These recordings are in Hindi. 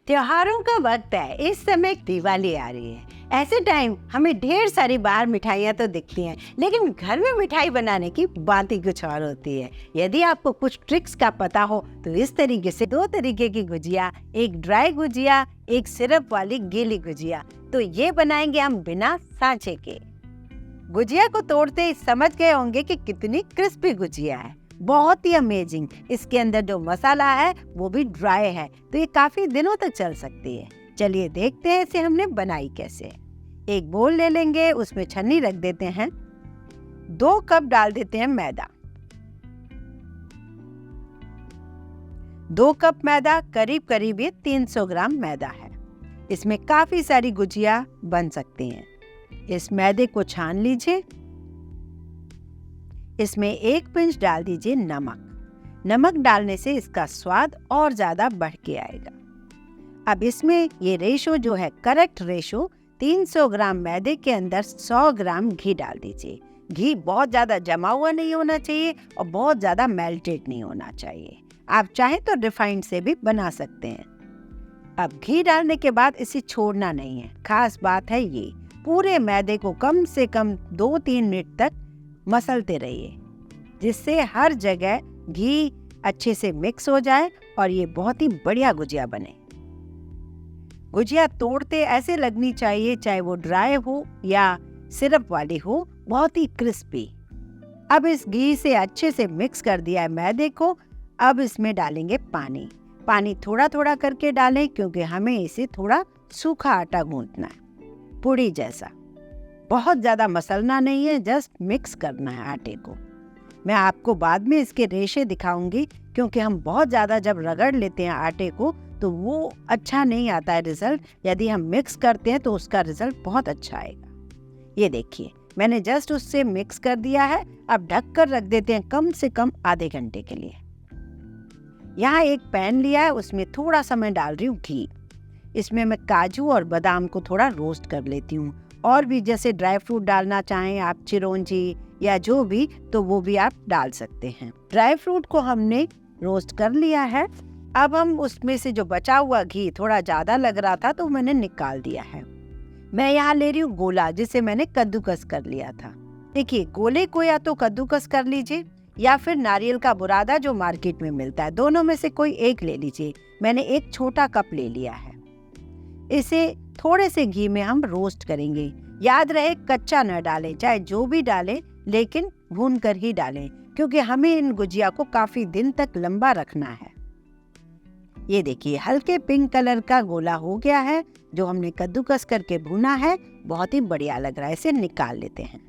त्योहारों का वक्त है। इस समय दिवाली आ रही है। ऐसे टाइम हमें ढेर सारी बाहर मिठाइयाँ तो दिखती हैं, लेकिन घर में मिठाई बनाने की बात ही कुछ और होती है। यदि आपको कुछ ट्रिक्स का पता हो तो इस तरीके से 2 तरीके की गुजिया, एक ड्राई गुजिया, एक सिरप वाली गीली गुजिया, तो ये बनाएंगे हम बिना सांचे के। गुजिया को तोड़ते ही समझ गए होंगे कि कितनी क्रिस्पी गुजिया है, बहुत ही अमेजिंग। इसके अंदर जो मसाला है वो भी ड्राई है, तो ये काफी दिनों तक चल सकती है। चलिए देखते हैं इसे हमने बनाई कैसे। एक बोल ले लेंगे, उसमें छन्नी रख देते हैं। 2 कप डाल देते हैं मैदा। 2 कप मैदा करीब करीब ये 300 ग्राम मैदा है। इसमें काफी सारी गुजिया बन सकती हैं। इस मैदे को छान लीजिए। इसमें 1 पिंच डाल दीजिए नमक। नमक डालने से इसका स्वाद और ज्यादा बढ़ के आएगा। अब इसमें ये रेशो जो है, करेक्ट रेशो, 300 ग्राम मैदे के अंदर 100 ग्राम घी डाल दीजिए। घी बहुत ज्यादा जमा हुआ नहीं होना चाहिए और बहुत ज्यादा मेल्टेड नहीं होना चाहिए। आप चाहें तो रिफाइंड से भी बना सकते हैं। अब घी डालने के बाद इसे छोड़ना नहीं है। खास बात है ये, पूरे मैदे को कम से कम 2-3 मिनट तक मसलते रहिए, जिससे हर जगह घी अच्छे से मिक्स हो जाए और ये बहुत ही बढ़िया गुजिया बने। गुजिया तोड़ते ऐसे लगनी चाहिए, चाहे वो ड्राई हो या सिरप वाली हो, बहुत ही क्रिस्पी। अब इस घी से अच्छे से मिक्स कर दिया है मैदे को। अब इसमें डालेंगे पानी। पानी थोड़ा थोड़ा करके डालें, क्योंकि हमें इसे थोड़ा सूखा आटा गूंथना है, पूड़ी जैसा। बहुत ज्यादा मसलना नहीं है, जस्ट मिक्स करना है आटे को। मैं आपको बाद में इसके रेशे दिखाऊंगी, क्योंकि हम बहुत ज्यादा जब रगड़ लेते हैं आटे को तो वो अच्छा नहीं आता है रिजल्ट। यदि हम मिक्स करते हैं तो उसका रिजल्ट बहुत अच्छा आएगा। ये देखिए, मैंने जस्ट उससे मिक्स कर दिया है। अब ढक कर रख देते हैं कम से कम आधे घंटे के लिए। यहाँ एक पैन लिया है, उसमें थोड़ा सा मैं डाल रही हूँ घी। इसमें मैं काजू और बादाम को थोड़ा रोस्ट कर लेती हूँ। और भी जैसे ड्राई फ्रूट डालना चाहें आप, चिरौंजी या जो भी, तो वो भी आप डाल सकते हैं। ड्राई फ्रूट को हमने रोस्ट कर लिया है। अब हम उसमें से जो बचा हुआ घी, थोड़ा ज्यादा लग रहा था तो मैंने निकाल दिया है। मैं यहाँ ले रही हूँ गोला, जिसे मैंने कद्दूकस कर लिया था। देखिए, गोले को या तो कद्दूकस कर लीजिए या फिर नारियल का बुरादा जो मार्केट में मिलता है, दोनों में से कोई एक ले लीजिए। मैंने एक छोटा कप ले लिया है। इसे थोड़े से घी में हम रोस्ट करेंगे। याद रहे कच्चा न डालें, चाहे जो भी डालें, लेकिन भून कर ही डालें, क्योंकि हमें इन गुजिया को काफी दिन तक लंबा रखना है। ये देखिए, हल्के पिंक कलर का गोला हो गया है, जो हमने कद्दूकस करके भुना है। बहुत ही बढ़िया लग रहा है। इसे निकाल लेते हैं।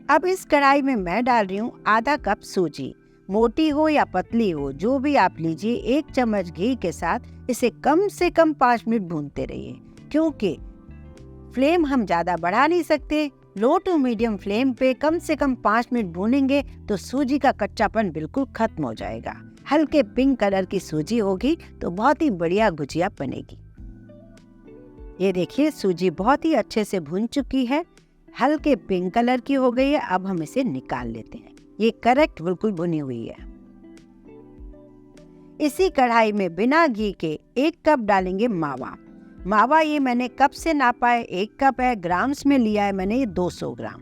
अब इस कढ़ाई में मैं डाल रही हूँ आधा कप सूजी। मोटी हो या पतली हो, जो भी आप लीजिए। 1 चम्मच घी के साथ इसे कम से कम 5 मिनट भूनते रहिए, क्योंकि फ्लेम हम ज्यादा बढ़ा नहीं सकते। लो टू मीडियम फ्लेम पे कम से कम 5 मिनट भूनेंगे तो सूजी का कच्चापन बिल्कुल खत्म हो जाएगा। हल्के पिंक कलर की सूजी होगी तो बहुत ही बढ़िया गुजिया बनेगी। ये देखिए, सूजी बहुत ही अच्छे से भुन चुकी है, हल्के पिंक कलर की हो गई है। अब हम इसे निकाल लेते हैं। ये करेक्ट बिल्कुल भुनी हुई है। इसी कढ़ाई में बिना घी के 1 कप डालेंगे मावा। मावा ये मैंने कप से नापा है, 1 कप है। ग्राम्स में लिया है मैंने ये 200 ग्राम,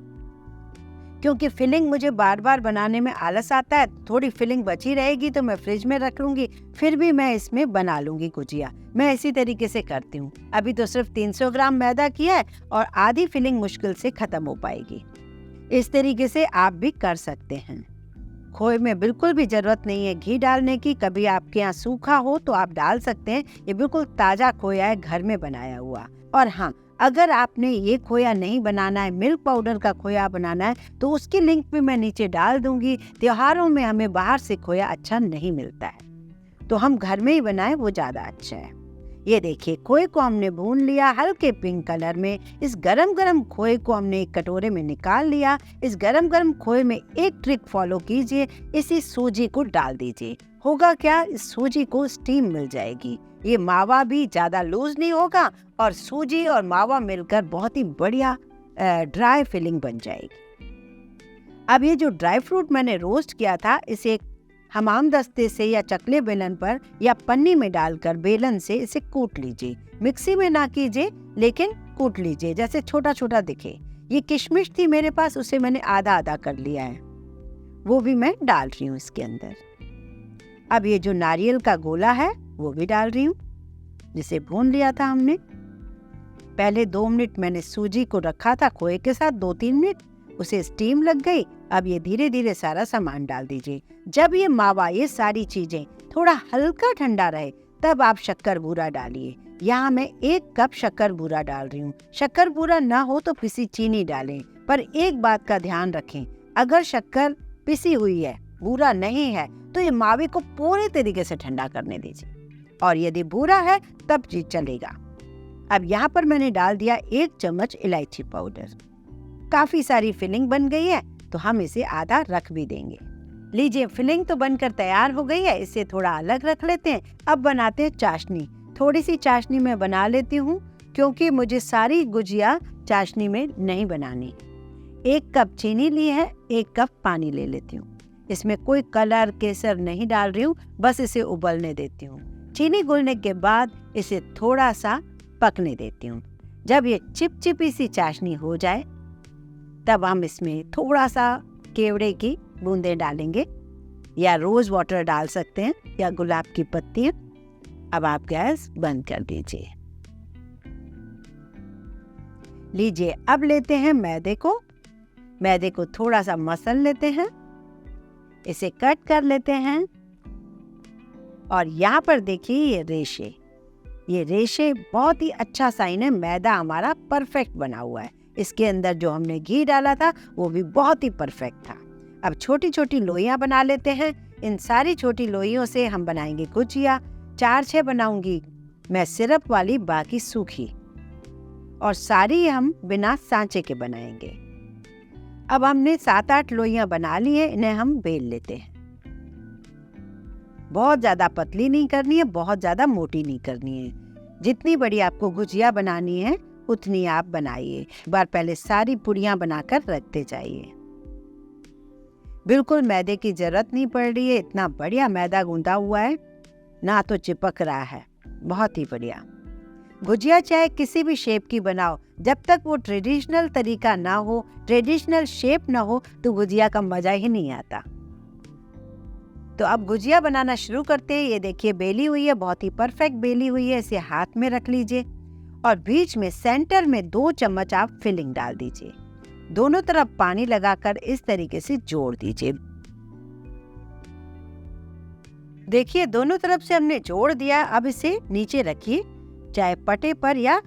क्योंकि फिलिंग मुझे बार बार बनाने में आलस आता है। थोड़ी फिलिंग बची रहेगी तो मैं फ्रिज में रख लूंगी, फिर भी मैं इसमें बना लूंगी गुजिया। मैं इसी तरीके से करती हूँ। अभी तो सिर्फ 300 ग्राम मैदा किया है और आधी फिलिंग मुश्किल से खत्म हो पाएगी। इस तरीके से आप भी कर सकते हैं। खोए में बिल्कुल भी जरूरत नहीं है घी डालने की। कभी आपके यहाँ सूखा हो तो आप डाल सकते हैं। ये बिल्कुल ताजा खोया है, घर में बनाया हुआ। और हाँ, अगर आपने ये खोया नहीं बनाना है, मिल्क पाउडर का खोया बनाना है, तो उसकी लिंक भी मैं नीचे डाल दूंगी। त्योहारों में हमें बाहर से खोया अच्छा नहीं मिलता है, तो हम घर में ही बनाएं, वो ज्यादा अच्छा है। ये देखिए, खोए को हमने भून लिया हल्के पिंक कलर में। इस गरम गरम खोए को हमने एक कटोरे में निकाल लिया। इस गरम गरम खोए में एक ट्रिक फॉलो कीजिए, इसी सूजी को डाल दीजिए। होगा क्या, इस सूजी को स्टीम मिल जाएगी। ये मावा भी ज्यादा लूज नहीं होगा और सूजी और मावा मिलकर बहुत ही बढ़िया ड्राई फिलिंग बन जाएगी। अब ये जो ड्राई फ्रूट मैंने रोस्ट किया था, इसे हमाम दस्ते से या चकले बेलन पर या पन्नी में डालकर बेलन से इसे कूट लीजिए। मिक्सी में ना कीजिए, लेकिन कूट लीजिए जैसे छोटा छोटा दिखे। ये किशमिश थी मेरे पास, उसे मैंने आधा आधा कर लिया है, वो भी मैं डाल रही हूँ इसके अंदर। अब ये जो नारियल का गोला है वो भी डाल रही हूँ, जिसे भून लिया था हमने। पहले 2 मिनट मैंने सूजी को रखा था खोए के साथ, 2-3 मिनट, उसे स्टीम लग गई। अब ये धीरे धीरे सारा सामान डाल दीजिए। जब ये मावा, ये सारी चीजें थोड़ा हल्का ठंडा रहे, तब आप शक्कर बूरा डालिए। यहाँ मैं 1 कप शक्कर बूरा डाल रही हूँ। शक्कर बूरा ना हो तो पिसी चीनी डालें, पर एक बात का ध्यान रखें, अगर शक्कर पिसी हुई है, बूरा नहीं है, तो ये मावे को पूरे तरीके से ठंडा करने दीजिए, और यदि बूरा है तब जी चलेगा। अब यहाँ पर मैंने डाल दिया 1 चम्मच इलायची पाउडर। काफी सारी फिलिंग बन गई है, तो हम इसे आधा रख भी देंगे। लीजिए, फिलिंग तो बनकर तैयार हो गई है, इसे थोड़ा अलग रख लेते हैं। अब बनाते हैं चाशनी। थोड़ी सी चाशनी मैं बना लेती हूँ, क्योंकि मुझे सारी गुजिया चाशनी में नहीं बनानी। 1 कप चीनी ली है, 1 कप पानी ले लेती हूँ। इसमें कोई कलर केसर नहीं डाल रही हूँ, बस इसे उबलने देती हूँ। चीनी घुलने के बाद इसे थोड़ा सा पकने देती हूँ। जब ये चिपचिपी सी चाशनी हो जाए, तब हम इसमें थोड़ा सा केवड़े की बूंदें डालेंगे, या रोज वाटर डाल सकते हैं, या गुलाब की पत्तियां। अब आप गैस बंद कर दीजिए। लीजिए, अब लेते हैं मैदे को थोड़ा सा मसल लेते हैं, इसे कट कर लेते हैं। और यहाँ पर देखिए ये रेशे बहुत ही अच्छा साइन है, मैदा हमारा परफेक्ट बना हुआ है। इसके अंदर जो हमने घी डाला था वो भी बहुत ही परफेक्ट था। अब छोटी छोटी लोइयां बना लेते हैं। इन सारी छोटी लोइयों से हम बनाएंगे गुजिया। 4-6 बनाऊंगी मैं सिरप वाली, बाकी सूखी, और सारी हम बिना सांचे के बनाएंगे। अब हमने 7-8 लोइयां बना ली है, इन्हें हम बेल लेते हैं। बहुत ज्यादा पतली नहीं करनी है, बहुत ज्यादा मोटी नहीं करनी है। जितनी बड़ी आपको गुजिया बनानी है उतनी आप बनाइए। एक बार पहले सारी पुड़ियां बनाकर रखते जाइए। बिल्कुल मैदे की जरूरत नहीं पड़ रही है, इतना बढ़िया मैदा गूंदा हुआ है, ना तो चिपक रहा है, बहुत ही बढ़िया। गुजिया चाहे किसी भी शेप की बनाओ, जब तक वो ट्रेडिशनल तरीका ना हो, ट्रेडिशनल शेप ना हो, तो गुजिया का मजा ही नहीं आता। तो अब गुजिया बनाना शुरू करते हैं। ये देखिए बेली हुई है, बहुत ही परफेक्ट बेली हुई है। इसे हाथ में रख लीजिए और बीच में सेंटर में 2 चम्मच आप फिलिंग डाल दीजिए। दोनों तरफ पानी लगाकर इस तरीके से जोड़ दीजिए। देखिए दोनों तरफ से हमने जोड़ दिया। अब इसे नीचे रखिए, चाहे पटे पर या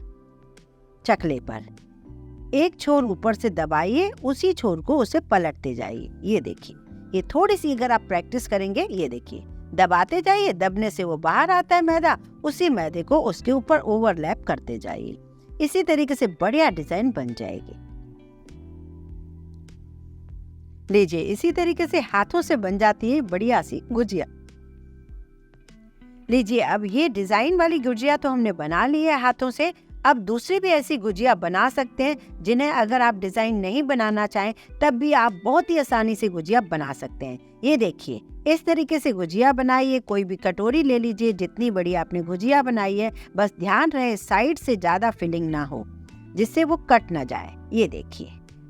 चकले पर। एक छोर ऊपर से दबाइए, उसी छोर को उसे पलटते जाइए। ये देखिए, ये थोड़ी सी अगर आप प्रैक्टिस करेंगे, ये देखिए दबाते जाइए, दबने से वो बाहर आता है मैदा, उसी मैदे को उसके ऊपर ओवरलैप करते जाइए। इसी तरीके से बढ़िया डिजाइन बन जाएगी। लीजिए, इसी तरीके से हाथों से बन जाती है बढ़िया सी गुजिया। लीजिए, अब ये डिजाइन वाली गुजिया तो हमने बना ली है हाथों से। अब दूसरी भी ऐसी गुजिया बना सकते हैं, जिन्हें अगर आप डिजाइन नहीं बनाना चाहें तब भी आप बहुत ही आसानी से गुजिया बना सकते हैं। ये देखिए, इस तरीके से गुजिया बनाइए। कोई भी कटोरी ले लीजिए, जितनी बड़ी आपने गुजिया बनाई है, बस ध्यान रहे साइड से ज्यादा फिलिंग ना हो, जिससे वो कट ना जाए। ये देखिए,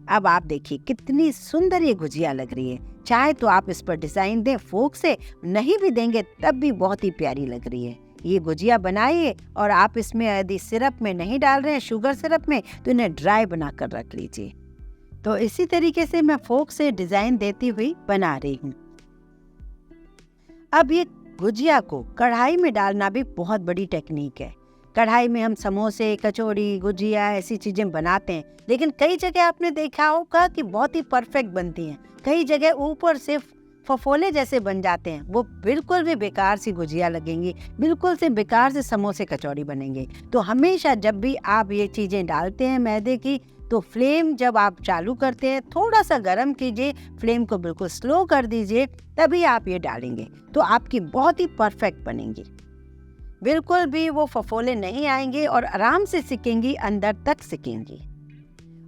अब आप देखिए कितनी सुंदर ये गुजिया लग रही है। चाहे तो आप इस पर डिजाइन दें फोक से, नहीं भी देंगे तब भी बहुत ही प्यारी लग रही है। ये गुजिया बनाइए, और आप इसमें यदि सिरप में नहीं डाल रहे हैं, शुगर सिरप में, तो इन्हें ड्राई बना कर रख लीजिए। तो इसी तरीके से मैं फोक से डिजाइन देती हुई बना रही हूँ। अब ये गुजिया को कढ़ाई में डालना भी बहुत बड़ी टेक्निक है। कढ़ाई में हम समोसे, कचौड़ी, गुजिया ऐसी चीजें बनाते हैं, लेकिन कई जगह आपने देखा होगा कि बहुत ही परफेक्ट बनती हैं। कई जगह ऊपर से फफोले जैसे बन जाते हैं, वो बिल्कुल भी बेकार सी गुजिया लगेंगी, बिल्कुल से बेकार से समोसे कचौड़ी बनेंगे। तो हमेशा जब भी आप ये चीजें डालते हैं मैदे की, तो फ्लेम जब आप चालू करते हैं थोड़ा सा गर्म कीजिए, फ्लेम को बिल्कुल स्लो कर दीजिए, तभी आप ये डालेंगे तो आपकी बहुत ही परफेक्ट बनेंगी। बिल्कुल भी वो फफोले नहीं आएंगे और आराम से सिकेंगी, अंदर तक सिकेंगी।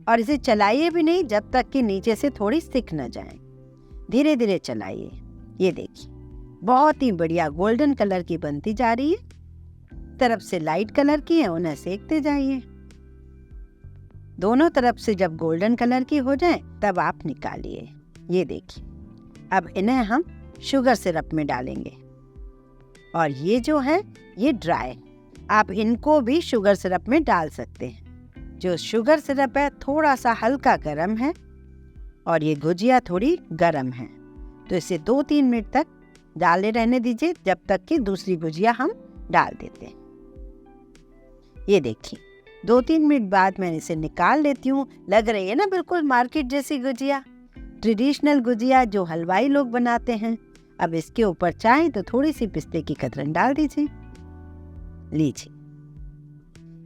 और इसे चलाइए भी नहीं, जब तक कि नीचे से थोड़ी सिक न जाए। धीरे धीरे चलाइए। ये देखिए, बहुत ही बढ़िया गोल्डन कलर की बनती जा रही है। तरफ से लाइट कलर की है, उन्हें सेकते जाइए। दोनों तरफ से जब गोल्डन कलर की हो जाए तब आप निकालिए। ये देखिए, अब इन्हें हम शुगर सिरप में डालेंगे। और ये जो है ये ड्राई, आप इनको भी शुगर सिरप में डाल सकते हैं। जो शुगर सिरप है थोड़ा सा हल्का गर्म है और ये गुजिया थोड़ी गर्म है, तो इसे 2-3 मिनट तक डाले रहने दीजिए, जब तक कि दूसरी गुजिया हम डाल देते हैं। ये देखिए 2-3 मिनट बाद मैंने इसे निकाल लेती हूँ। लग रही है ना बिल्कुल मार्केट जैसी गुजिया, ट्रेडिशनल गुजिया जो हलवाई लोग बनाते हैं। अब इसके ऊपर चाहे तो थोड़ी सी पिस्ते की कतरन डाल दीजिए। लीजिए,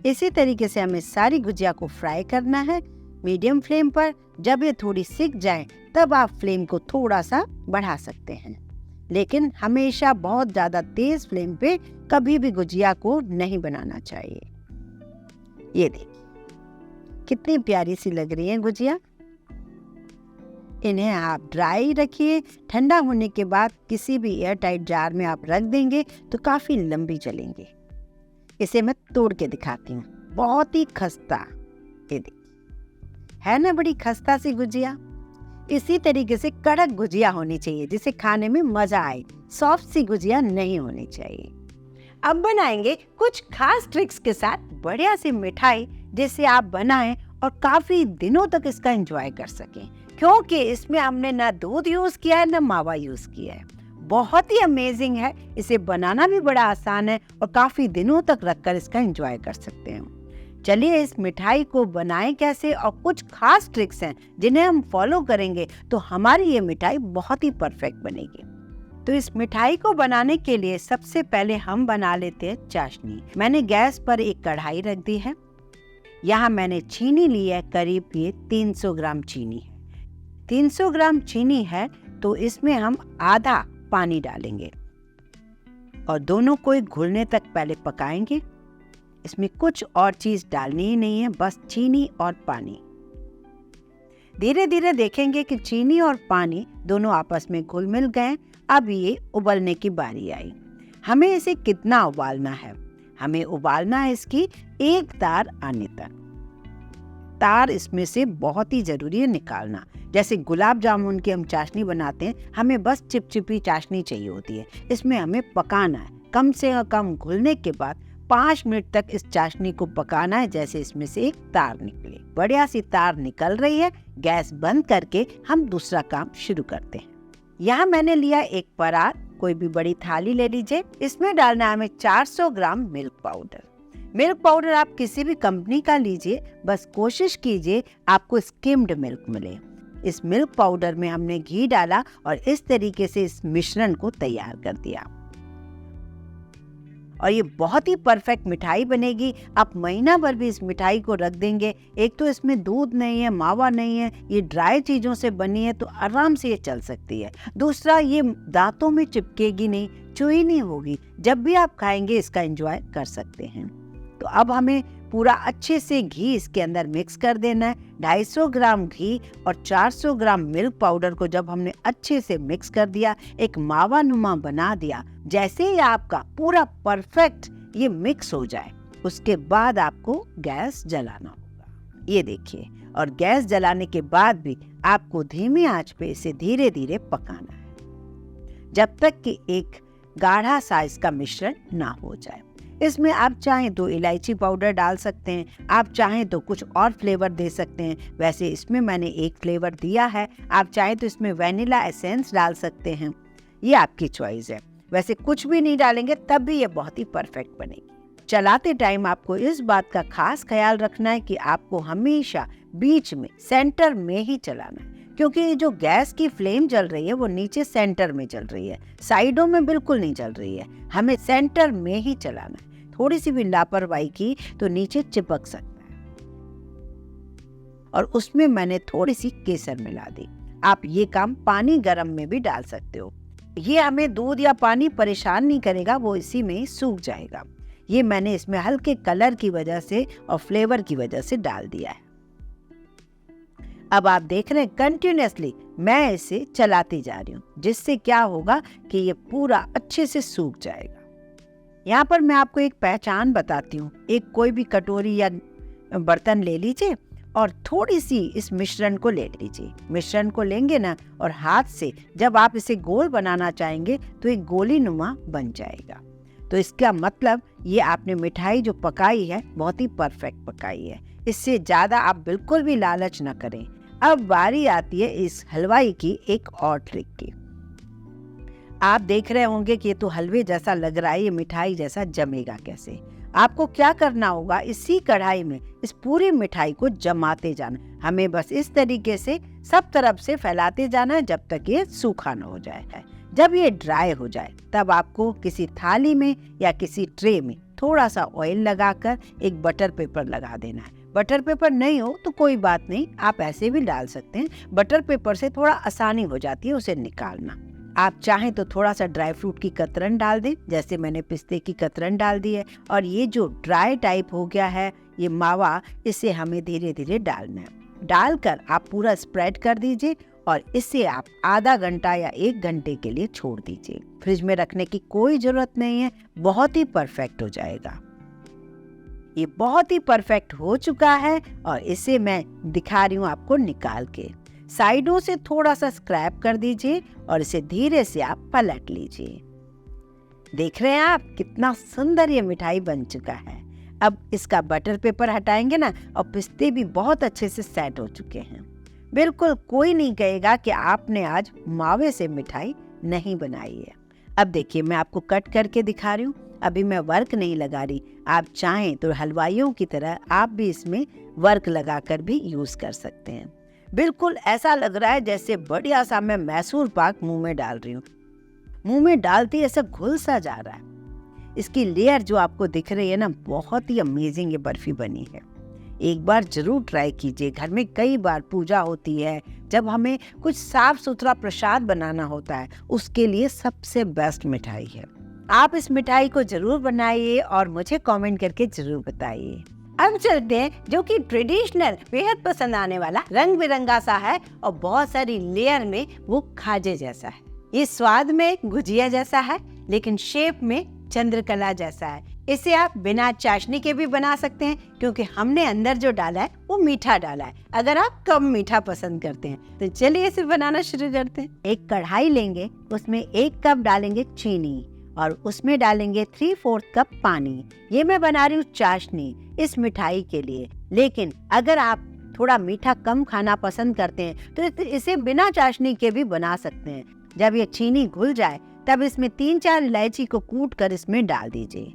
इसी तरीके से हमें सारी गुजिया को फ्राई करना है मीडियम फ्लेम पर। जब ये थोड़ी सिक जाए तब आप फ्लेम को थोड़ा सा बढ़ा सकते हैं, लेकिन हमेशा बहुत ज्यादा तेज फ्लेम पे कभी भी गुजिया को नहीं बनाना चाहिए। ये देखिए कितनी प्यारी सी लग रही है गुजिया। इन्हें आप ड्राई रखिए। ठंडा होने के बाद किसी भी एयर टाइट जार में आप रख देंगे तो काफी लंबी चलेंगे। इसे मैं तोड़ के दिखाती हूँ। बहुत ही खस्ता, ये देखिए है ना बड़ी खस्ता सी गुजिया। इसी तरीके से कड़क गुजिया होनी चाहिए जिसे खाने में मजा आए। सॉफ्ट सी गुजिया नहीं होनी चाहिए। अब बनाएंगे कुछ खास ट्रिक्स के साथ बढ़िया सी मिठाई, जिसे आप बनाएं और काफी दिनों तक इसका एंजॉय कर सकें, क्योंकि इसमें हमने ना दूध यूज किया है ना मावा यूज किया है। बहुत ही अमेजिंग है। इसे बनाना भी बड़ा आसान है और काफी दिनों तक रखकर इसका एंजॉय कर सकते हैं। चलिए इस मिठाई को बनाएं कैसे, और कुछ खास ट्रिक्स हैं जिन्हें हम फॉलो करेंगे तो हमारी ये मिठाई बहुत ही परफेक्ट बनेगी। तो इस मिठाई को बनाने के लिए सबसे पहले हम बना लेते हैं चाशनी। मैंने गैस पर एक कढ़ाई रख दी है। यहाँ मैंने चीनी ली है, करीब ये 300 ग्राम चीनी है। 300 ग्राम चीनी है तो इसमें हम आधा पानी डालेंगे और दोनों को घुलने तक पहले पकाएंगे। इसमें कुछ और चीज डालनी ही नहीं है, बस चीनी और पानी। धीरे धीरे देखेंगे कि चीनी और पानी दोनों आपस में घुल मिल गए। अब ये उबलने की बारी आई। हमें इसे कितना उबालना है? हमें उबालना है इसकी एक तार आने तक। तार इसमें से बहुत ही जरूरी है निकालना। जैसे गुलाब जामुन की हम चाशनी बनाते हैं, हमें बस चिपचिपी चाशनी चाहिए होती है। इसमें हमें पकाना है, कम से कम घुलने के बाद 5 मिनट तक इस चाशनी को पकाना है। जैसे इसमें से एक तार निकले, बढ़िया सी तार निकल रही है। गैस बंद करके हम दूसरा काम शुरू करते हैं। यहाँ मैंने लिया एक परात, कोई भी बड़ी थाली ले लीजिए। इसमें डालना है हमें 400 ग्राम मिल्क पाउडर। मिल्क पाउडर आप किसी भी कंपनी का लीजिए, बस कोशिश कीजिए आपको स्किम्ड मिल्क मिले। इस मिल्क पाउडर में हमने घी डाला और इस तरीके से इस मिश्रण को तैयार कर दिया और ये बहुत ही परफेक्ट मिठाई बनेगी। आप महीना भर भी इस मिठाई को रख देंगे। एक तो इसमें दूध नहीं है, मावा नहीं है, ये ड्राई चीज़ों से बनी है तो आराम से ये चल सकती है। दूसरा, ये दांतों में चिपकेगी नहीं, चुई नहीं होगी। जब भी आप खाएंगे इसका एंजॉय कर सकते हैं। तो अब हमें पूरा अच्छे से घी इसके अंदर मिक्स कर देना है। 250 ग्राम घी और 400 ग्राम मिल्क पाउडर को जब हमने अच्छे से मिक्स कर दिया, एक मावा नुमा बना दिया, जैसे ही आपका पूरा परफेक्ट ये मिक्स हो जाए, उसके बाद आपको गैस जलाना होगा। ये देखिए, और गैस जलाने के बाद भी आपको धीमी आंच पे इसे धीरे धीरे पकाना है, जब तक कि एक गाढ़ा सा इसका मिश्रण ना हो जाए। इसमें आप चाहें तो इलायची पाउडर डाल सकते हैं, आप चाहें तो कुछ और फ्लेवर दे सकते हैं। वैसे इसमें मैंने एक फ्लेवर दिया है, आप चाहें तो इसमें वैनिला एसेंस डाल सकते हैं, ये आपकी चॉइस है। वैसे कुछ भी नहीं डालेंगे तब भी ये बहुत ही परफेक्ट बनेगी। चलाते टाइम आपको इस बात का खास ख्याल रखना है कि आपको हमेशा बीच में, सेंटर में ही चलाना है, क्योंकि जो गैस की फ्लेम जल रही है वो नीचे सेंटर में जल रही है, साइडों में बिल्कुल नहीं जल रही है। हमें सेंटर में ही चलाना है। थोड़ी सी भी लापरवाही की तो नीचे चिपक सकता है। और उसमें मैंने थोड़ी सी केसर मिला दी। आप ये काम पानी गर्म में भी डाल सकते हो। ये हमें दूध या पानी परेशान नहीं करेगा, वो इसी में ही सूख जाएगा। ये मैंने इसमें हल्के कलर की वजह से और फ्लेवर की वजह से डाल दिया है। अब आप देख रहे हैं कंटिन्यूअसली मैं इसे चलाती जा रही हूँ, जिससे क्या होगा कि ये पूरा अच्छे से सूख जाएगा। यहाँ पर मैं आपको एक पहचान बताती हूँ। एक कोई भी कटोरी या बर्तन ले लीजिए और थोड़ी सी इस मिश्रण को ले लीजिए। मिश्रण को लेंगे ना और हाथ से जब आप इसे गोल बनाना चाहेंगे तो एक गोली नुमा बन जाएगा। तो इसका मतलब ये आपने मिठाई जो पकाई है बहुत ही परफेक्ट पकाई है। इससे ज़्यादा आप बिल्कुल भी लालच न करें। अब बारी आती है इस हलवाई की एक और ट्रिक की। आप देख रहे होंगे कि ये तो हलवे जैसा लग रहा है, ये मिठाई जैसा जमेगा कैसे। आपको क्या करना होगा, इसी कढ़ाई में इस पूरी मिठाई को जमाते जाना। हमें बस इस तरीके से सब तरफ से फैलाते जाना है जब तक ये सूखा न हो जाए। जब ये ड्राई हो जाए तब आपको किसी थाली में या किसी ट्रे में थोड़ा सा ऑयल लगाकर एक बटर पेपर लगा देना है। बटर पेपर नहीं हो तो कोई बात नहीं, आप ऐसे भी डाल सकते हैं। बटर पेपर से थोड़ा आसानी हो जाती है उसे निकालना। आप चाहें तो थोड़ा सा ड्राई फ्रूट की कतरन डाल दें, जैसे मैंने पिस्ते की कतरन डाल दी है। और ये जो ड्राई टाइप हो गया है ये मावा, इसे हमें धीरे धीरे डालना है। डालकर आप पूरा स्प्रेड कर दीजिए और इसे आप आधा घंटा या 1 घंटे के लिए छोड़ दीजिए। फ्रिज में रखने की कोई जरूरत नहीं है, बहुत ही परफेक्ट हो जाएगा। ये बहुत ही परफेक्ट हो चुका है और इसे मैं दिखा रही हूँ आपको निकाल के। साइडों से थोड़ा सा स्क्रैप कर दीजिए और इसे धीरे से आप पलट लीजिए। देख रहे हैं आप कितना सुंदर ये मिठाई बन चुका है। अब इसका बटर पेपर हटाएंगे ना और पिस्ते भी बहुत अच्छे से सेट हो चुके हैं। बिल्कुल कोई नहीं कहेगा कि आपने आज मावे से मिठाई नहीं बनाई है। अब देखिए मैं आपको कट करके दिखा रही हूँ। अभी मैं वर्क नहीं लगा रही। आप चाहें तो हलवाइयों की तरह आप भी इसमें वर्क लगाकर भी यूज कर सकते हैं। बिल्कुल ऐसा लग रहा है जैसे बढ़िया सा मैं मैसूर पाक मुंह में डाल रही हूँ। मुंह में डालते ही ऐसा घुल सा जा रहा है। इसकी लेयर जो आपको दिख रही है ना, बहुत ही अमेजिंग ये बर्फी बनी है। एक बार जरूर ट्राई कीजिए। घर में कई बार पूजा होती है, जब हमें कुछ साफ सुथरा प्रसाद बनाना होता है, उसके लिए सबसे बेस्ट मिठाई है। आप इस मिठाई को जरूर बनाइए और मुझे कमेंट करके जरूर बताइए। अब चलते हैं जो कि ट्रेडिशनल बेहद पसंद आने वाला रंग बिरंगा सा है और बहुत सारी लेयर में वो खाजे जैसा है। ये स्वाद में गुजिया जैसा है लेकिन शेप में चंद्रकला जैसा है। इसे आप बिना चाशनी के भी बना सकते हैं क्योंकि हमने अंदर जो डाला है वो मीठा डाला है। अगर आप कम मीठा पसंद करते हैं तो चलिए इसे बनाना शुरू करते हैं। एक कढ़ाई लेंगे, उसमें 1 कप डालेंगे चीनी और उसमें डालेंगे 3/4 कप पानी। ये मैं बना रही हूँ चाशनी इस मिठाई के लिए। लेकिन अगर आप थोड़ा मीठा कम खाना पसंद करते हैं तो इसे बिना चाशनी के भी बना सकते हैं। जब ये चीनी घुल जाए तब इसमें 3-4 इलायची को कूट कर इसमें डाल दीजिए।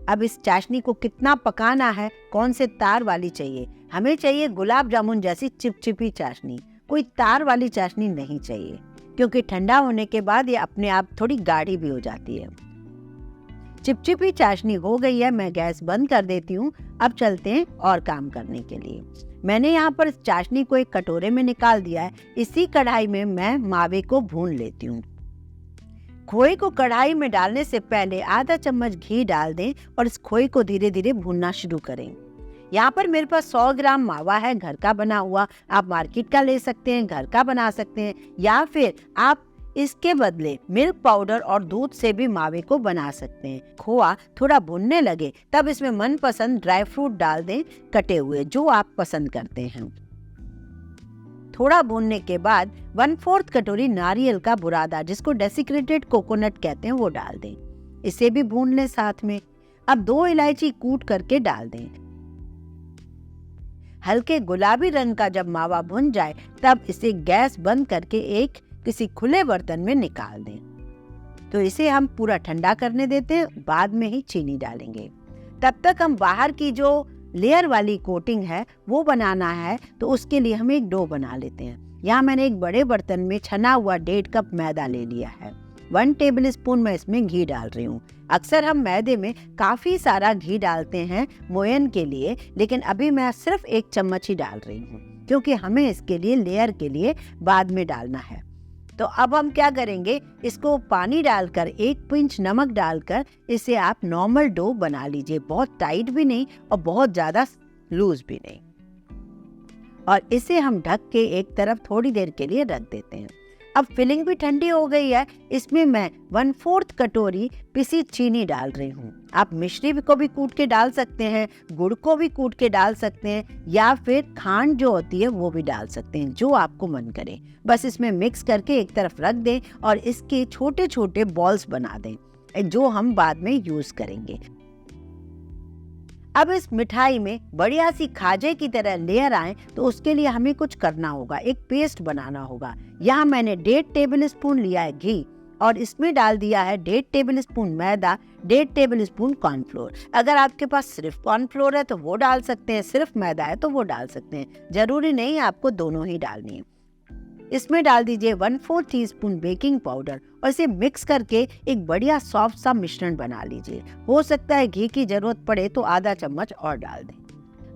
अब इस चाशनी को कितना पकाना है, कौन से तार वाली चाहिए? हमें चाहिए गुलाब जामुन जैसी चिपचिपी चाशनी, कोई तार वाली चाशनी नहीं चाहिए क्योंकि ठंडा होने के बाद ये अपने आप थोड़ी गाढ़ी भी हो जाती है। चिपचिपी चाशनी हो गई है, मैं गैस बंद कर देती हूँ। अब चलते हैं और काम करने के लिए। मैंने यहाँ पर इस चाशनी को एक कटोरे में निकाल दिया है। इसी कढ़ाई में मैं मावे को भून लेती हूँ। खोए को कढ़ाई में डालने से पहले आधा चम्मच घी डाल दें और इस खोए को धीरे धीरे भूनना शुरू करें। यहाँ पर मेरे पास 100 ग्राम मावा है, घर का बना हुआ। आप मार्केट का ले सकते हैं, घर का बना सकते हैं, या फिर आप इसके बदले मिल्क पाउडर और दूध से भी मावे को बना सकते हैं। खोआ थोड़ा भुनने लगे तब इसमें मनपसंद ड्राई फ्रूट डाल दें, कटे हुए जो आप पसंद करते हैं। थोड़ा भूनने के बाद 1/4 कटोरी नारियल का बुरादा, जिसको डेसिक्रेटेड कोकोनट कहते हैं, वो डाल दें। इसे भी भून लें साथ में। अब 2 इलायची कूट करके डाल दें। हल्के गुलाबी रंग का जब मावा भुन जाए तब इसे गैस बंद करके एक किसी खुले बर्तन में निकाल दें। तो इसे हम पूरा ठंडा करने देते हैं, बाद में ही चीनी डालेंगे। तब तक हम बाहर की जो लेयर वाली कोटिंग है वो बनाना है, तो उसके लिए हम एक डो बना लेते हैं। यहाँ मैंने एक बड़े बर्तन में छना हुआ 1.5 कप मैदा ले लिया है। 1 टेबल स्पून मैं इसमें घी डाल रही हूँ। अक्सर हम मैदे में काफी सारा घी डालते हैं मोयन के लिए, लेकिन अभी मैं सिर्फ 1 चम्मच ही डाल रही हूँ क्योंकि हमें इसके लिए लेयर के लिए बाद में डालना है। तो अब हम क्या करेंगे, इसको पानी डालकर 1 पिंच नमक डालकर इसे आप नॉर्मल डो बना लीजिए। बहुत टाइट भी नहीं और बहुत ज्यादा लूज भी नहीं। और इसे हम ढक के एक तरफ थोड़ी देर के लिए रख देते हैं। अब फिलिंग भी ठंडी हो गई है, इसमें मैं 1/4 कटोरी पिसी चीनी डाल रही हूँ। आप मिश्री को भी कूट के डाल सकते हैं, गुड़ को भी कूट के डाल सकते हैं, या फिर खांड जो होती है वो भी डाल सकते हैं, जो आपको मन करे। बस इसमें मिक्स करके एक तरफ रख दें और इसके छोटे छोटे बॉल्स बना दें, जो हम बाद में यूज करेंगे। अब इस मिठाई में बढ़िया सी खाजे की तरह लेयर आए तो उसके लिए हमें कुछ करना होगा, एक पेस्ट बनाना होगा। यहाँ मैंने 1.5 टेबल स्पून लिया है घी और इसमें डाल दिया है 1.5 टेबल स्पून मैदा, 1.5 टेबल स्पून कॉर्नफ्लोर। अगर आपके पास सिर्फ कॉर्नफ्लोर है तो वो डाल सकते हैं, सिर्फ मैदा है तो वो डाल सकते हैं, जरूरी नहीं आपको दोनों ही डालनी है। इसमें डाल दीजिए 1/4 टीस्पून बेकिंग पाउडर और इसे मिक्स करके एक बढ़िया सॉफ्ट सा मिश्रण बना लीजिए। हो सकता है घी की जरूरत पड़े तो आधा चम्मच और डाल दें।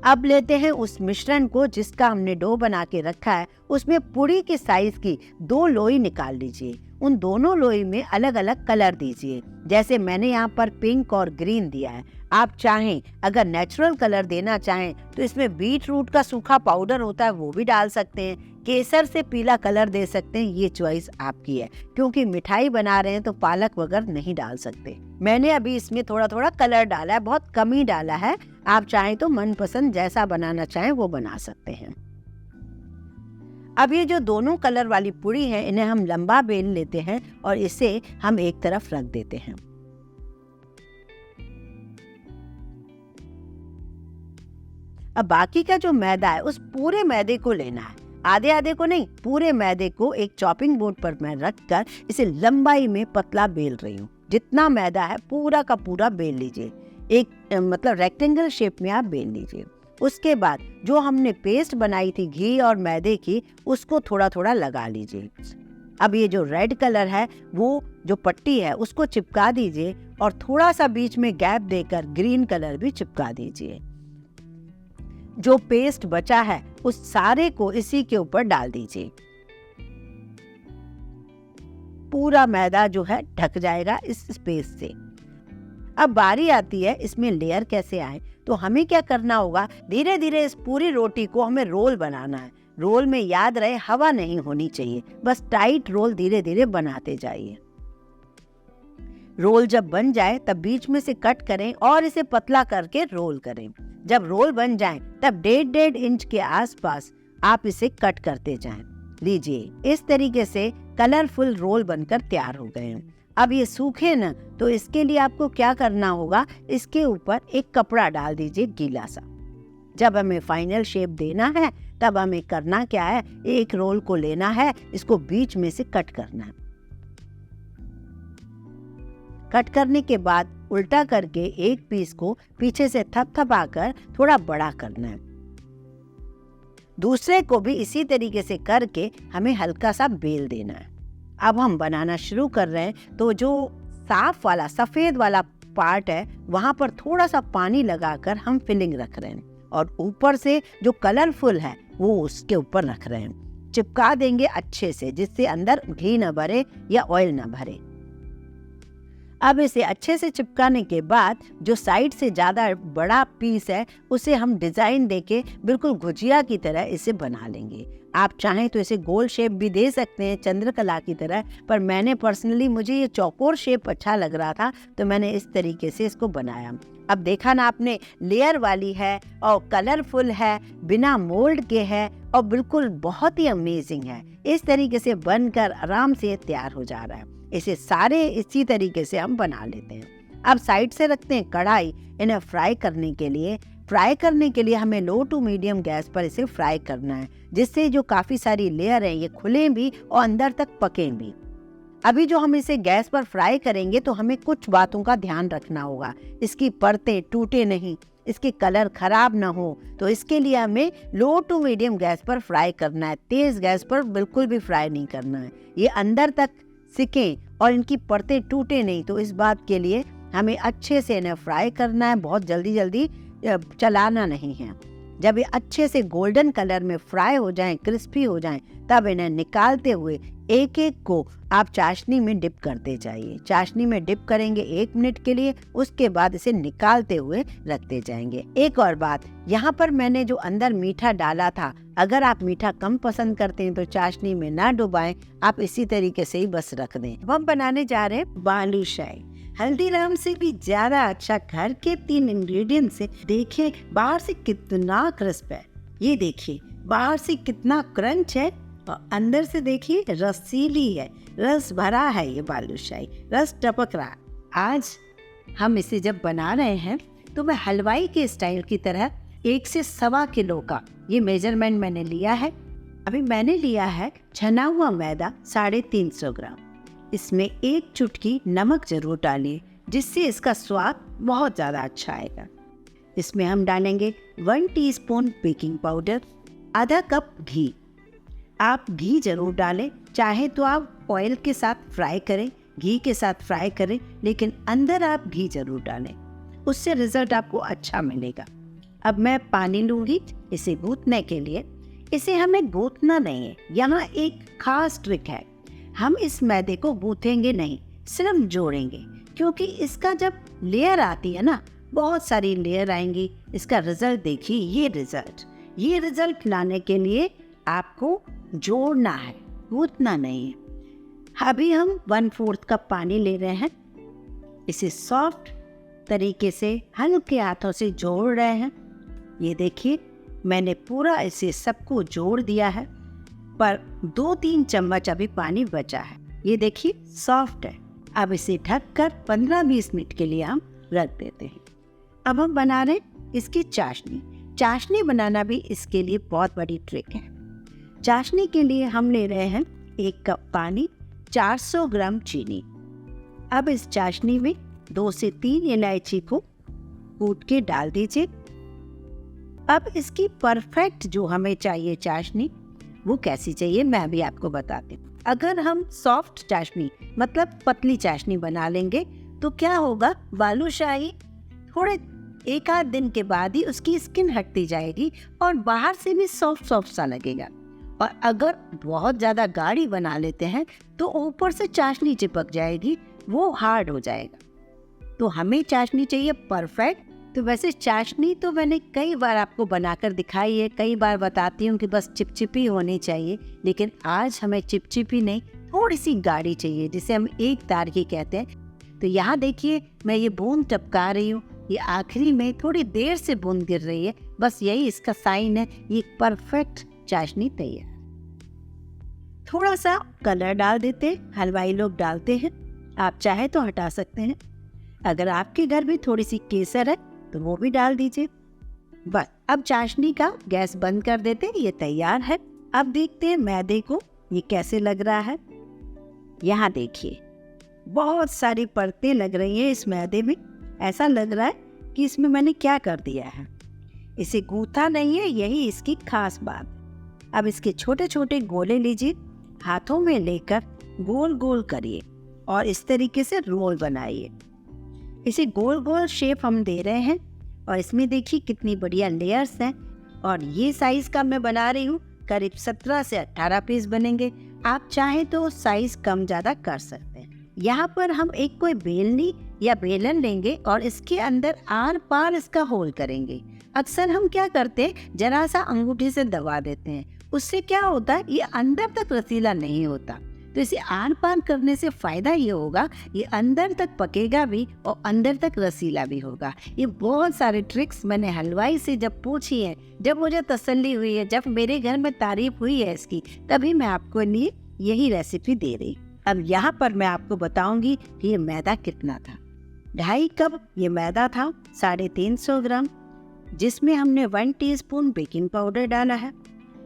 अब लेते हैं उस मिश्रण को जिसका हमने डो बना के रखा है, उसमें पूरी के साइज की 2 लोई निकाल लीजिए। उन दोनों लोई में अलग अलग कलर दीजिए, जैसे मैंने यहाँ पर पिंक और ग्रीन दिया है। आप चाहें अगर नेचुरल कलर देना चाहें तो इसमें बीट रूट का सूखा पाउडर होता है वो भी डाल सकते हैं, केसर से पीला कलर दे सकते हैं, ये चॉइस आपकी है। क्योंकि मिठाई बना रहे हैं तो पालक वगैरह नहीं डाल सकते। मैंने अभी इसमें थोड़ा थोड़ा कलर डाला है, बहुत कम ही डाला है। आप चाहें तो मनपसंद जैसा बनाना चाहें वो बना सकते हैं। अब ये जो दोनों कलर वाली पूरी है, इन्हें हम लंबा बेल लेते हैं और इसे हम एक तरफ रख देते हैं। अब बाकी का जो मैदा है उस पूरे मैदे को लेना है, आधे आधे को नहीं, पूरे मैदे को एक चॉपिंग बोर्ड पर मैं रखकर इसे लंबाई में पतला बेल रही हूँ। जितना मैदा है पूरा का पूरा बेल लीजिए, एक मतलब रेक्टेंगल शेप में आप बेल लीजिए। उसके बाद जो हमने पेस्ट बनाई थी घी और मैदे की, उसको थोड़ा थोड़ा लगा लीजिए। अब ये जो रेड कलर है वो जो पट्टी है उसको चिपका दीजिए और थोड़ा सा बीच में गैप देकर ग्रीन कलर भी चिपका दीजिए। जो पेस्ट बचा है उस सारे को इसी के ऊपर डाल दीजिए। पूरा मैदा जो है ढक जाएगा इस स्पेस से। अब बारी आती है इसमें लेयर कैसे आए, तो हमें क्या करना होगा, धीरे धीरे इस पूरी रोटी को हमें रोल बनाना है। रोल में याद रहे हवा नहीं होनी चाहिए, बस टाइट रोल धीरे धीरे बनाते जाइए। रोल जब बन जाए तब बीच में से कट करें और इसे पतला करके रोल करें। जब रोल बन जाए तब 1.5 इंच के आसपास आप इसे कट करते जाएं। लीजिए, इस तरीके से कलरफुल रोल बनकर तैयार हो गए हैं। अब ये सूखे ना, तो इसके लिए आपको क्या करना होगा, इसके ऊपर एक कपड़ा डाल दीजिए गीला सा। जब हमें फाइनल शेप देना है तब हमें करना क्या है, एक रोल को लेना है, इसको बीच में से कट करना है। कट करने के बाद उल्टा करके एक पीस को पीछे से थपथपाकर थोड़ा बड़ा करना है। दूसरे को भी इसी तरीके से करके हमें हल्का सा बेल देना है। अब हम बनाना शुरू कर रहे हैं, तो जो साफ वाला सफेद वाला पार्ट है वहां पर थोड़ा सा पानी लगाकर हम फिलिंग रख रहे हैं और ऊपर से जो कलरफुल है वो उसके ऊपर रख रहे हैं। चिपका देंगे अच्छे से, जिससे अंदर घी न भरे या ऑयल न भरे। अब इसे अच्छे से चिपकाने के बाद जो साइड से ज़्यादा बड़ा पीस है उसे हम डिज़ाइन देके बिल्कुल गुजिया की तरह इसे बना लेंगे। आप चाहें तो इसे गोल शेप भी दे सकते हैं चंद्रकला की तरह, पर मैंने पर्सनली मुझे ये चौकोर शेप अच्छा लग रहा था तो मैंने इस तरीके से इसको बनाया। अब देखा ना आपने, लेयर वाली है और कलरफुल है, बिना मोल्ड के है और बिल्कुल बहुत ही अमेजिंग है। इस तरीके से बनकर आराम से तैयार हो जा रहा है। इसे सारे इसी तरीके से हम बना लेते हैं। अब साइड से रखते हैं कढ़ाई इन्हें फ्राई करने के लिए। फ्राई करने के लिए हमें लो टू मीडियम गैस पर इसे फ्राई करना है, जिससे जो काफ़ी सारी लेयर हैं ये खुले भी और अंदर तक पकें भी। अभी जो हम इसे गैस पर फ्राई करेंगे तो हमें कुछ बातों का ध्यान रखना होगा। इसकी परतें टूटे नहीं, इसके कलर खराब ना हो, तो इसके लिए हमें लो टू मीडियम गैस पर फ्राई करना है। तेज़ गैस पर बिल्कुल भी फ्राई नहीं करना है। ये अंदर तक सिकें और इनकी परतें टूटे नहीं, तो इस बात के लिए हमें अच्छे से इन्हें फ्राई करना है, बहुत जल्दी जल्दी चलाना नहीं है। जब ये अच्छे से गोल्डन कलर में फ्राई हो जाएं, क्रिस्पी हो जाएं, तब इन्हें निकालते हुए एक एक को आप चाशनी में डिप करते जाइए। चाशनी में डिप करेंगे 1 मिनट के लिए, उसके बाद इसे निकालते हुए रखते जाएंगे। एक और बात, यहाँ पर मैंने जो अंदर मीठा डाला था, अगर आप मीठा कम पसंद करते हैं तो चाशनी में ना डुबाएं, आप इसी तरीके से ही बस रख दें। अब हम बनाने जा रहे हैं बालूशाही। हल्दीराम से भी ज्यादा अच्छा घर के 3 इंग्रेडिएंट से। देखिए बाहर से कितना क्रिस्प है, ये देखिए बाहर से कितना क्रंच है और अंदर से देखिए रसीली है, रस भरा है ये बालूशाही, रस टपक रहा है। आज हम इसे जब बना रहे हैं तो मैं हलवाई के स्टाइल की तरह 1 से 1.25 किलो का ये मेजरमेंट मैंने लिया है। अभी मैंने लिया है छना हुआ मैदा 350 ग्राम। इसमें 1 चुटकी नमक जरूर डालिए, जिससे इसका स्वाद बहुत ज़्यादा अच्छा आएगा। इसमें हम डालेंगे 1 टीस्पून बेकिंग पाउडर, आधा कप घी। आप घी जरूर डालें, चाहे तो आप ऑयल के साथ फ्राई करें, घी के साथ फ्राई करें, लेकिन अंदर आप घी जरूर डालें, उससे रिजल्ट आपको अच्छा मिलेगा। अब मैं पानी लूँगी इसे गूंथने के लिए। इसे हमें गूंथना नहीं है, यहाँ एक खास ट्रिक है। हम इस मैदे को गूंथेंगे नहीं, सिर्फ जोड़ेंगे, क्योंकि इसका जब लेयर आती है ना, बहुत सारी लेयर आएंगी। इसका रिजल्ट देखिए, ये रिजल्ट लाने के लिए आपको जोड़ना है, गूंथना नहीं है। अभी हम 1/4 कप पानी ले रहे हैं, इसे सॉफ्ट तरीके से हल्के हाथों से जोड़ रहे हैं। ये देखिए मैंने पूरा इसे सबको जोड़ दिया है, पर 2-3 चम्मच अभी पानी बचा है। ये देखिए सॉफ्ट है। अब इसे ढककर 15-20 मिनट के लिए हम रख देते हैं। अब हम बना रहे हैं इसकी चाशनी। चाशनी बनाना भी इसके लिए बहुत बड़ी ट्रिक है। चाशनी के लिए हम ले रहे हैं 1 कप पानी, 400 ग्राम चीनी। अब इस चाशनी में 2 से 3 इलायची को कूट के डाल दीजिए। अब इसकी परफेक्ट जो हमें चाहिए चाशनी, वो कैसी चाहिए मैं भी आपको बताती हूँ। अगर हम सॉफ्ट चाशनी मतलब पतली चाशनी बना लेंगे तो क्या होगा, बालूशाही थोड़े 1-8 दिन के बाद ही उसकी स्किन हटती जाएगी और बाहर से भी सॉफ्ट सा लगेगा। और अगर बहुत ज़्यादा गाढ़ी बना लेते हैं तो ऊपर से चाशनी चिपक जाएगी, वो हार्ड हो जाएगा। तो हमें चाशनी चाहिए परफेक्ट। तो वैसे चाशनी तो मैंने कई बार आपको बनाकर दिखाई है, कई बार बताती हूँ कि बस चिपचिपी होनी चाहिए, लेकिन आज हमें चिपचिपी नहीं, थोड़ी सी गाढ़ी चाहिए, जिसे हम एक तार की कहते हैं। तो यहाँ देखिए मैं ये बूंद टपका रही हूँ, ये आखिरी में थोड़ी देर से बूंद गिर रही है, बस यही इसका साइन है, ये परफेक्ट चाशनी तैयार। थोड़ा सा कलर डाल देते हैं, हलवाई लोग डालते हैं, आप चाहे तो हटा सकते हैं। अगर आपके घर भी थोड़ी सी केसर है तो वो भी डाल दीजिए। बस अब चाशनी का गैस बंद कर देते हैं, ये तैयार है। अब देखते हैं मैदे को ये कैसे लग रहा है। यहाँ देखिए बहुत सारी परतें लग रही हैं इस मैदे में, ऐसा लग रहा है कि इसमें मैंने क्या कर दिया है, इसे गूंथा नहीं है, यही इसकी खास बात। अब इसके छोटे छोटे गोले लीजिए, हाथों में लेकर गोल गोल करिए और इस तरीके से रोल बनाइए। इसे गोल गोल शेप हम दे रहे हैं और इसमें देखिए कितनी बढ़िया लेयर्स हैं। और ये साइज का मैं बना रही हूँ, करीब 17 से 18 पीस बनेंगे। आप चाहें तो साइज कम ज़्यादा कर सकते हैं। यहाँ पर हम एक कोई बेलनी या बेलन लेंगे और इसके अंदर आर पार इसका होल करेंगे। अक्सर हम क्या करते हैं, जरा सा अंगूठी से दबा देते हैं, उससे क्या होता है ये अंदर तक रसीला नहीं होता। तो इसे आर पार करने से फायदा ये होगा, ये अंदर तक पकेगा भी और अंदर तक रसीला भी होगा। ये बहुत सारे ट्रिक्स मैंने हलवाई से जब पूछी है, जब मुझे तसल्ली हुई है, जब मेरे घर में तारीफ हुई है इसकी, तभी मैं आपको लिए यही रेसिपी दे रही। अब यहाँ पर मैं आपको बताऊंगी कि ये मैदा कितना था। 2.5 कप ये मैदा था, 350 ग्राम, जिसमें हमने 1 टीस्पून बेकिंग पाउडर डाला है।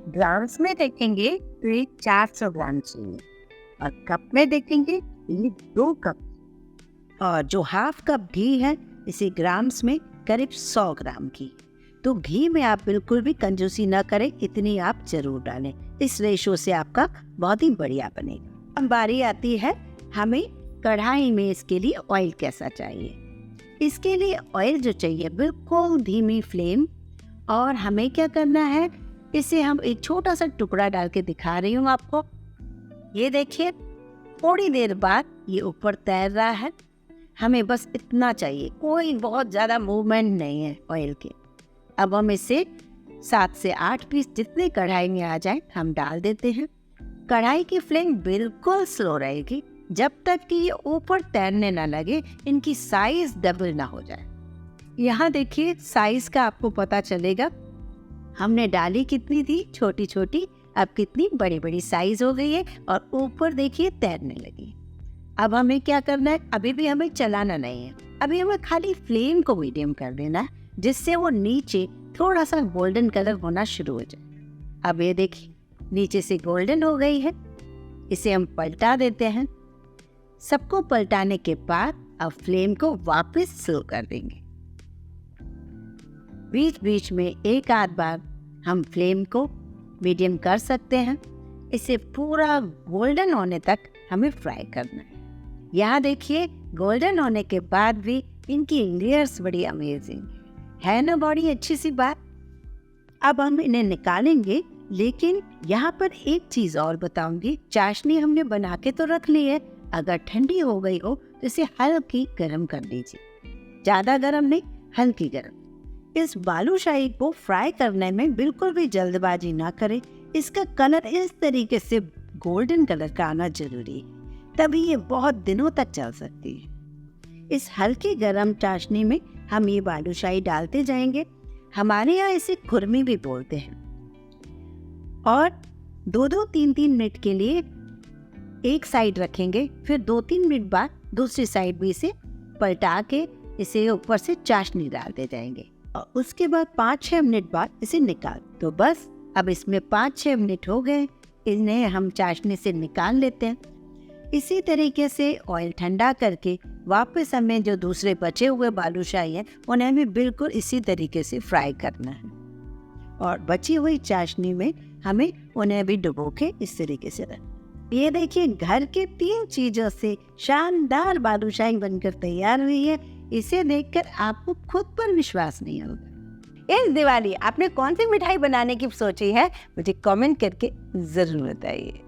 ग्राम्स में देखेंगे तो ये 400 ग्राम चाहिए और कप में देखेंगे ये 2 कप। और जो 1/2 कप घी है इसे ग्राम्स में करीब 100 ग्राम घी। तो घी में आप बिल्कुल भी कंजूसी न करें, इतनी आप जरूर डालें, इस रेशो से आपका बहुत ही बढ़िया बनेगा। अब बारी आती है हमें कढ़ाई में इसके लिए ऑयल कैसा चाहिए। इसके लिए ऑयल जो चाहिए बिल्कुल धीमी फ्लेम और हमें क्या करना है, इसे हम एक छोटा सा टुकड़ा डाल के दिखा रही हूँ आपको। ये देखिए, थोड़ी देर बाद ये ऊपर तैर रहा है। हमें बस इतना चाहिए, कोई बहुत ज़्यादा मूवमेंट नहीं है ऑयल के। अब हम इसे 7 से 8 पीस जितने कढ़ाई में आ जाए हम डाल देते हैं। कढ़ाई की फ्लेम बिल्कुल स्लो रहेगी जब तक कि ये ऊपर तैरने ना लगे, इनकी साइज डबल ना हो जाए। यहाँ देखिए साइज का आपको पता चलेगा, हमने डाली कितनी थी छोटी छोटी, अब कितनी बड़ी बड़ी साइज हो गई है और ऊपर देखिए तैरने लगी। अब हमें क्या करना है, अभी भी हमें चलाना नहीं है, अभी हमें खाली फ्लेम को मीडियम कर देना है जिससे वो नीचे थोड़ा सा गोल्डन कलर होना शुरू हो जाए। अब ये देखिए नीचे से गोल्डन हो गई है, इसे हम पलटा देते हैं। सबको पलटाने के बाद अब फ्लेम को वापस स्लो कर देंगे। बीच बीच में एक आध बार हम फ्लेम को मीडियम कर सकते हैं। इसे पूरा गोल्डन होने तक हमें फ्राई करना है। यहाँ देखिए गोल्डन होने के बाद भी इनकी लेयर्स बड़ी अमेजिंग है ना, बड़ी अच्छी सी बात। अब हम इन्हें निकालेंगे, लेकिन यहाँ पर एक चीज और बताऊंगी। चाशनी हमने बना के तो रख ली है, अगर ठंडी हो गई हो तो इसे हल्की गर्म कर लीजिए, ज्यादा गर्म नहीं, हल्की गर्म। इस बालूशाही को फ्राई करने में बिल्कुल भी जल्दबाजी ना करें। इसका कलर इस तरीके से गोल्डन कलर का आना जरूरी है, तभी ये बहुत दिनों तक चल सकती है। इस हल्की गर्म चाशनी में हम ये बालूशाही डालते जाएंगे। हमारे यहाँ इसे खुरमी भी बोलते हैं। और 2-2, 3-3 मिनट के लिए एक साइड रखेंगे, फिर 2-3 मिनट बाद दूसरी साइड भी इसे पलटा के इसे ऊपर से चाशनी डालते जाएंगे और उसके बाद 5-6 मिनट बाद इसे निकाल। तो बस अब इसमें 5-6 मिनट हो गए, इन्हें हम चाशनी से निकाल लेते हैं। इसी तरीके से ऑयल ठंडा करके वापस हमें जो दूसरे बचे हुए बालूशाही हैं उन्हें भी बिल्कुल इसी तरीके से फ्राई करना है और बची हुई चाशनी में हमें उन्हें भी डुबो के इस तरीके से रख। ये देखिए घर के 3 चीजों से शानदार बालूशाही बनकर तैयार हुई है। इसे देखकर आपको खुद पर विश्वास नहीं होगा। इस दिवाली आपने कौन सी मिठाई बनाने की सोची है, मुझे कमेंट करके जरूर बताइए।